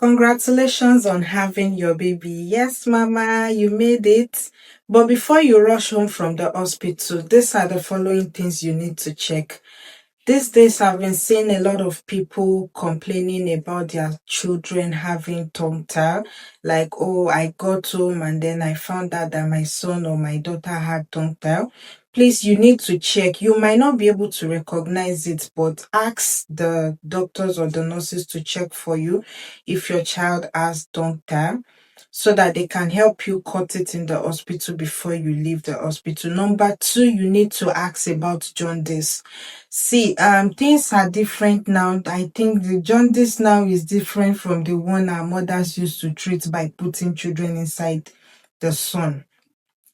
Congratulations on having your baby. Yes, Mama, you made it. But before you rush home from the hospital, these are the following things you need to check. These days, I've been seeing a lot of people complaining about their children having tongue tie. Like, oh, I got home and then I found out that my son or my daughter had tongue tie. Please, you need to check. You might not be able to recognize it, but ask the doctors or the nurses to check for you if your child has tongue tie so that they can help you cut it in the hospital before you leave the hospital. Number two, you need to ask about jaundice. See, things are different now. I think the jaundice now is different from the one our mothers used to treat by putting children inside the sun.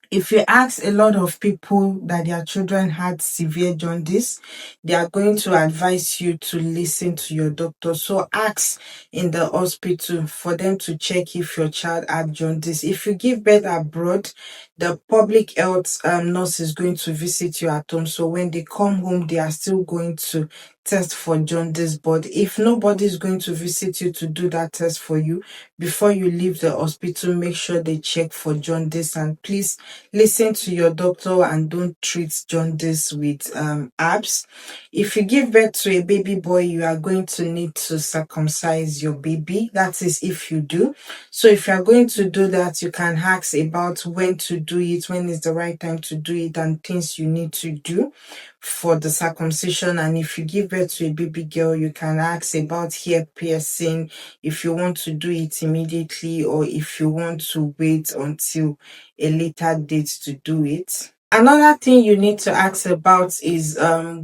If you ask a lot of people that their children had severe jaundice, they are going to advise you to listen to your doctor. So ask in the hospital for them to check if your child had jaundice. If you give birth abroad, the public health nurse is going to visit you at home. So when they come home, they are still going to test for jaundice. But if nobody is going to visit you to do that test for you, before you leave the hospital, make sure they check for jaundice, and please listen to your doctor and don't treat jaundice with herbs. If you give birth to a baby boy, you are going to need to circumcise your baby. That is if you do. So if you are going to do that, you can ask about when to do it, when is the right time to do it, and things you need to do for the circumcision. And if you give birth to a baby girl, you can ask about hair piercing, if you want to do it immediately or if you want to wait until a later date to do it. Another thing you need to ask about is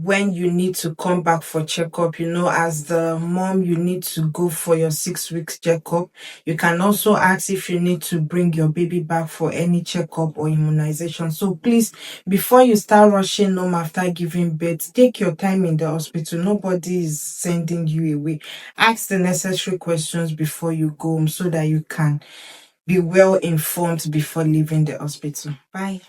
when you need to come back for checkup. As the mom, you need to go for your 6 weeks checkup. You can also ask if you need to bring your baby back for any checkup or immunization. So please, before you start rushing home after giving birth, take your time in the hospital. Nobody is sending you away. Ask the necessary questions before you go home so that you can be well informed before leaving the hospital. Bye.